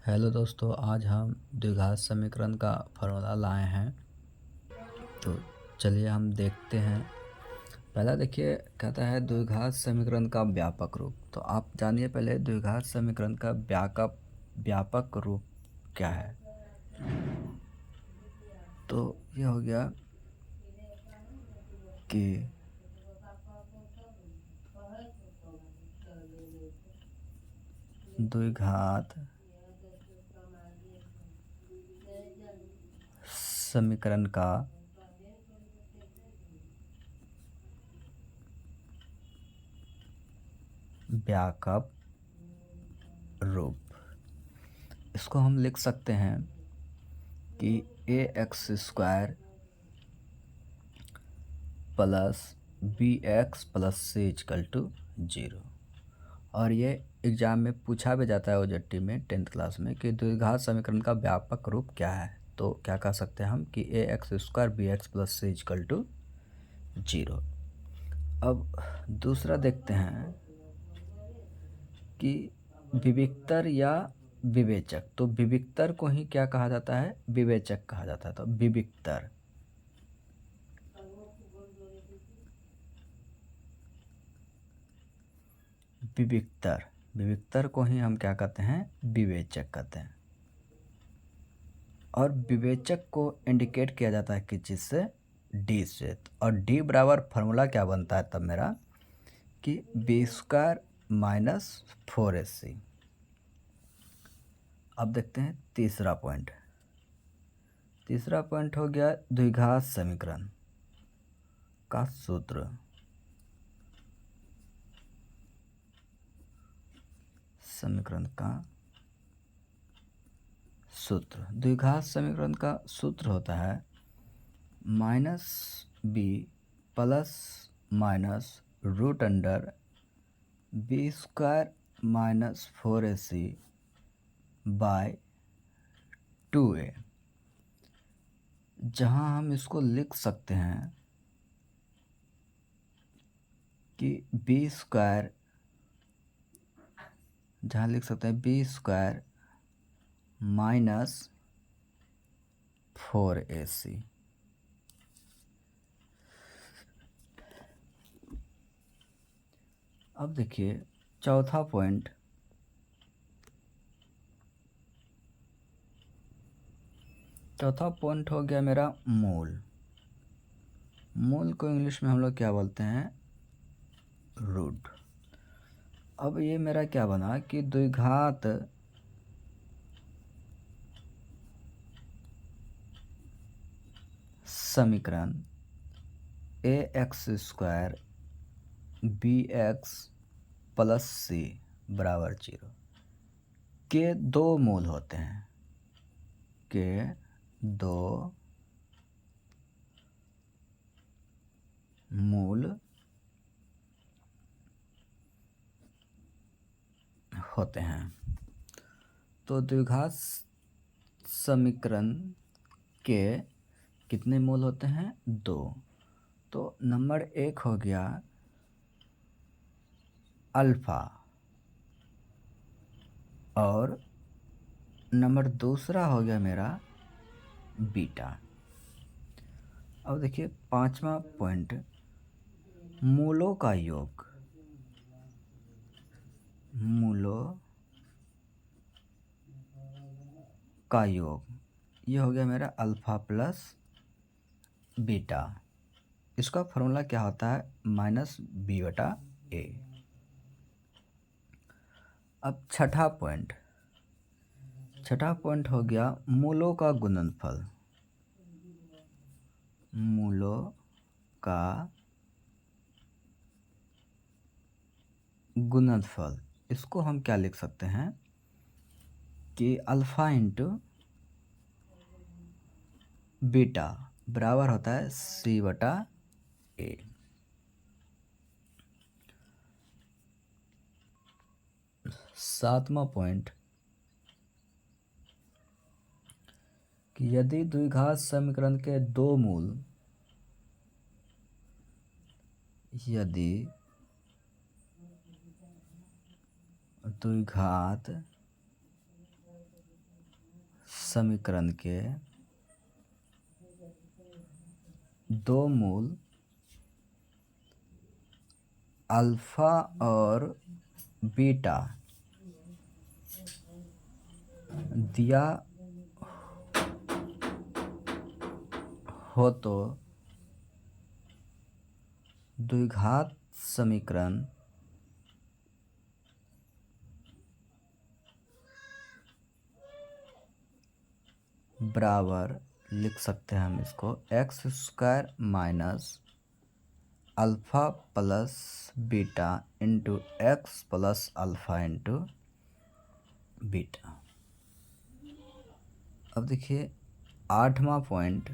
Hello दोस्तों, आज हम द्विघात समीकरण का फॉर्मूला लाए हैं। तो चलिए हम देखते हैं। पहला देखिए, कहता है द्विघात समीकरण का व्यापक रूप। तो आप जानिए पहले द्विघात समीकरण का व्यापक रूप क्या है। तो ये हो गया कि द्विघात समीकरण का व्यापक रूप, इसको हम लिख सकते हैं कि ax² plus bx plus c equal to 0। और ये एग्ज़ाम में पूछा भी जाता है ओजेटी में 10th क्लास में कि द्विघात समीकरण का व्यापक रूप क्या है। तो क्या कह सकते हैं हम कि ax² bx plus c equal to 0। अब दूसरा देखते हैं कि विविक्तर या विवेचक। तो विविक्तर को ही क्या कहा जाता है, विवेचक कहा जाता है। तो विविक्तर विविक्तर विविक्तर को ही हम क्या कहते हैं, विवेचक कहते हैं। और विवेचक को इंडिकेट किया जाता है किस चीज़ से, डी से। और डी बराबर फार्मूला क्या बनता है तब मेरा, कि b² माइनस 4ac। अब देखते हैं तीसरा पॉइंट। तीसरा पॉइंट हो गया द्विघात समीकरण का सूत्र। समीकरण का सूत्र, द्विघात समीकरण का सूत्र होता है -b plus minus root under b² minus 4ac by 2a। जहाँ हम इसको लिख सकते हैं कि b², जहाँ लिख सकते हैं b² माइनस 4ac। अब देखिए चौथा पॉइंट। चौथा पॉइंट हो गया मेरा मूल। मूल को इंग्लिश में हम लोग क्या बोलते हैं, रूट। अब ये मेरा क्या बना कि द्विघात समीकरण ax² bx प्लस c बराबर 0 के दो मूल होते हैं, के दो मूल होते हैं। तो द्विघात समीकरण के कितने मूल होते हैं, दो। तो नंबर 1 हो गया अल्फ़ा और नंबर दूसरा हो गया मेरा बीटा। अब देखिए पांचवा पॉइंट, मूलों का योग। मूलों का योग, ये हो गया मेरा अल्फ़ा प्लस बीटा। इसका फॉर्मूला क्या होता है, -b/a। अब छठा पॉइंट हो गया मूलों का गुणनफल। मूलों का गुणनफल, इसको हम क्या लिख सकते हैं कि अल्फ़ा इंटू बीटा बराबर होता है c/a। सातवां पॉइंट कि यदि द्विघात समीकरण के दो मूल, यदि द्विघात समीकरण के दो मूल अल्फा और बीटा दिया हो तो द्विघात समीकरण बराबर लिख सकते हैं हम इसको x square minus alpha plus beta into x plus alpha into beta. अब देखिए 8वां पॉइंट,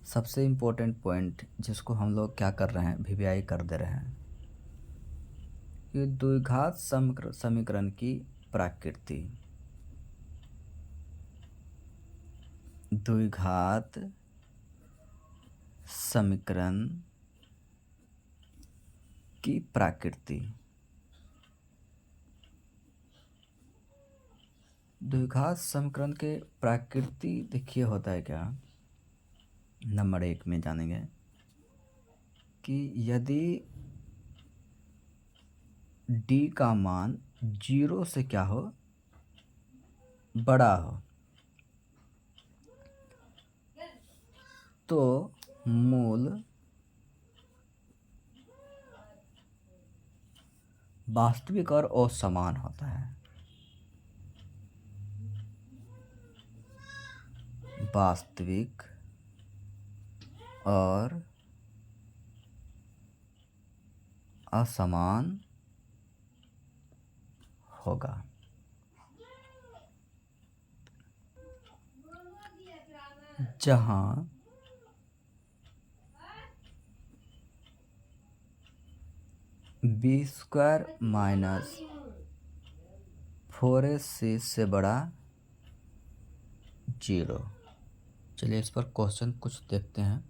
सबसे इम्पोर्टेंट पॉइंट जिसको हम लोग क्या कर रहे हैं, वीवीआई कर दे रहे हैं कि द्विघात समीकरण की प्रकृति। द्विघात समीकरण की प्रकृति। द्विघात समीकरण के प्रकृति देखिए होता है क्या, नंबर 1 में जानेंगे कि यदि d का मान 0 से क्या हो, बड़ा हो, तो मूल वास्तविक और असमान होता है। वास्तविक और असमान होगा। जहां बी स्क्वायर माइनस 4ac से बड़ा 0। चलिए इस पर क्वेश्चन कुछ देखते हैं।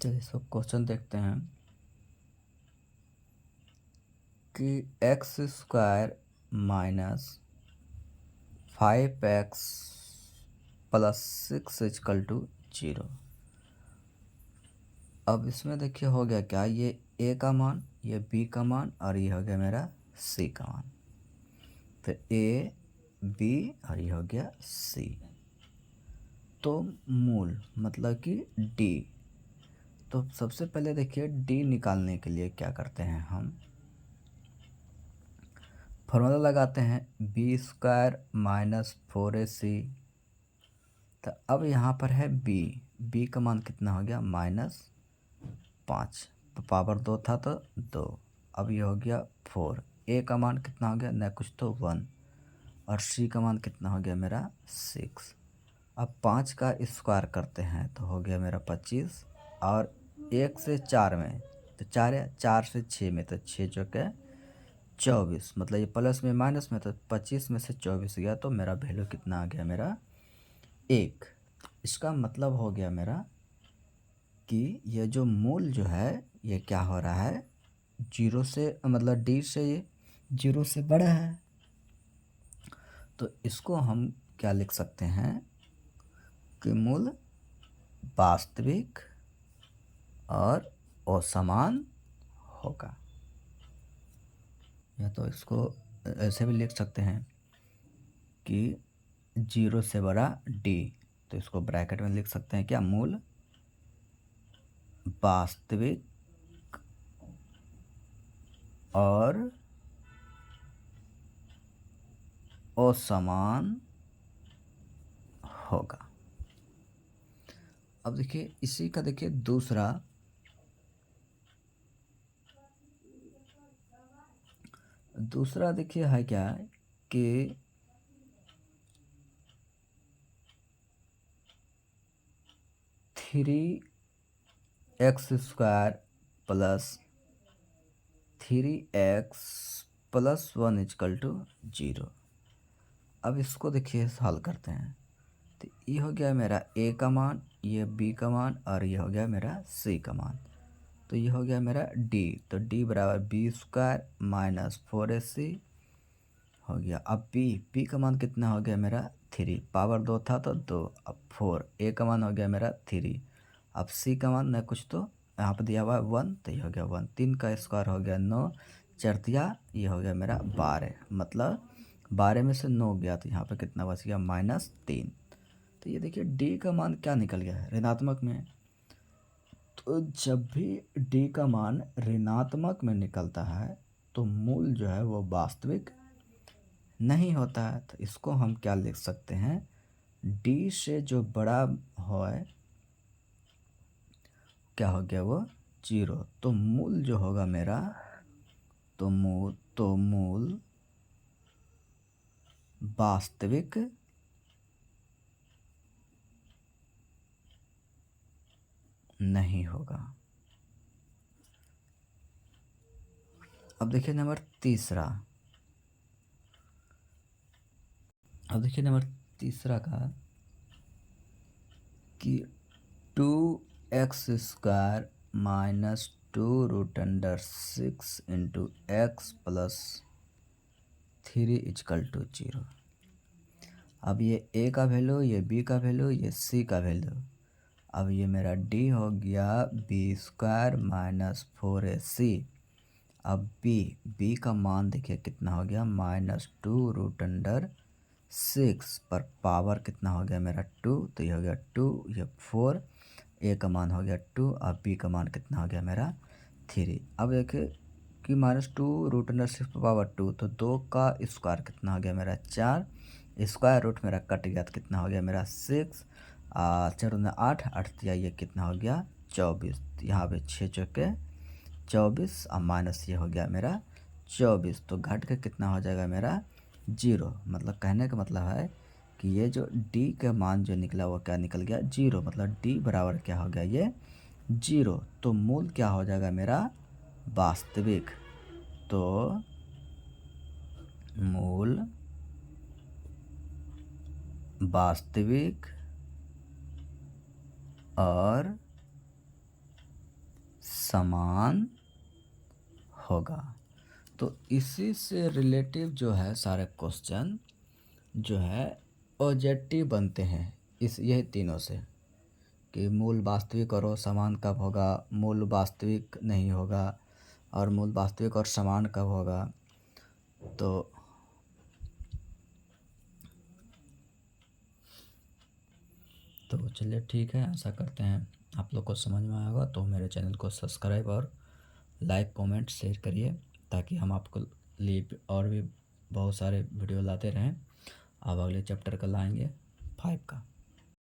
चलिए इस पर क्वेश्चन देखते हैं कि x square minus 5x plus 6 equal to 0। अब इसमें देखिए हो गया क्या, ये a का मान, ये b का मान और ये हो गया मेरा c का मान। तो a b और ये हो गया c। तो मूल मतलब कि d। तो सबसे पहले देखिए d निकालने के लिए क्या करते हैं, हम फॉर्मूला लगाते हैं बी स्क्वायर माइनस 4ac। तो अब यहाँ पर है b का मान कितना हो गया, -5, तो पावर 2 था तो 2। अब ये हो गया 4। a का मान कितना हो गया, न कुछ तो 1, और c का मान कितना हो गया मेरा 6। अब 5 का स्क्वायर करते हैं तो हो गया मेरा 25, और 1 से 4 में तो 4 से 6 में तो 6 चौके 24, मतलब ये प्लस में माइनस में, तो 25 में से 24 गया तो मेरा वैल्यू कितना आ गया मेरा 1। इसका मतलब हो गया मेरा कि ये जो मूल जो है ये क्या हो रहा है, 0 से, मतलब d से ये 0 से बड़ा है। तो इसको हम क्या लिख सकते हैं कि मूल वास्तविक और असमान होगा। या तो इसको ऐसे भी लिख सकते हैं कि 0 से बड़ा d, तो इसको ब्रैकेट में लिख सकते हैं क्या, मूल वास्तविक और असमान होगा। अब देखिए इसी का देखिए दूसरा देखिए है क्या कि three x square plus 3x plus 1 equal to 0। अब इसको देखिए हल करते हैं तो ये हो गया मेरा a का मान, ये b का मान, और ये हो गया मेरा c का मान। तो ये हो गया मेरा d, तो d बराबर बी स्क्वायर माइनस 4ac हो गया। अब पी का मान कितना हो गया मेरा 3, पावर 2 था तो 2, अब 4, ए का मान हो गया मेरा 3, अब सी का मान न कुछ तो यहाँ पर दिया हुआ है 1, तो ये हो गया 1, 3 का स्क्वायर हो गया 9, चरतिया ये हो गया मेरा 12, मतलब 12 में से 9 गया तो यहाँ पर कितना बच गया -3। तो ये देखिए डी का मान क्या निकल गया है, ऋणात्मक में। तो जब भी डी का मान ऋणात्मक में निकलता है तो मूल जो है वो वास्तविक नहीं होता है। तो इसको हम क्या लिख सकते हैं, डी से जो बड़ा है क्या हो गया वो 0। तो मूल जो होगा मेरा, तो मूल वास्तविक नहीं होगा। अब देखिए नंबर तीसरा, का कि 2x² minus 2√6 into x plus 3 equal to 0। अब ये a का वैल्यू, ये b का वैल्यू, ये c का वैल्यू। अब ये मेरा d हो गया b² माइनस 4ac। अब b का मान देखिए कितना हो गया -2√6 पर पावर कितना हो गया मेरा 2, तो ये हो गया 2, ये 4, a का मान हो गया 2, अब b का मान कितना हो गया मेरा 3। अब देखिए कि -2√6 पर पावर 2, तो 2 का स्क्वायर कितना हो गया मेरा 4, स्क्वायर रूट मेरा कट गया तो कितना हो गया मेरा 6, 4 दूनी 8, 8 दिया ये कितना हो गया 24, यहाँ पे 6 चौके 24 और माइनस ये हो गया मेरा 24, तो घट के कितना हो जाएगा मेरा 0। मतलब कहने का मतलब है कि ये जो d का मान जो निकला वो क्या निकल गया 0, मतलब d बराबर क्या हो गया ये 0। तो मूल क्या हो जाएगा मेरा वास्तविक। तो मूल वास्तविक और समान होगा। तो इसी से रिलेटिव जो है सारे क्वेश्चन जो है ऑब्जेक्टिव बनते हैं, यही तीनों से, कि मूल वास्तविक और समान कब होगा, मूल वास्तविक नहीं होगा, और मूल वास्तविक और समान कब होगा। तो चलिए ठीक है, आशा करते हैं आप लोग को समझ में आया होगा। तो मेरे चैनल को सब्सक्राइब और लाइक कमेंट शेयर करिए, ताकि हम आपको लिए और भी बहुत सारे वीडियो लाते रहें। अब अगले चैप्टर का लाएंगे 5 का।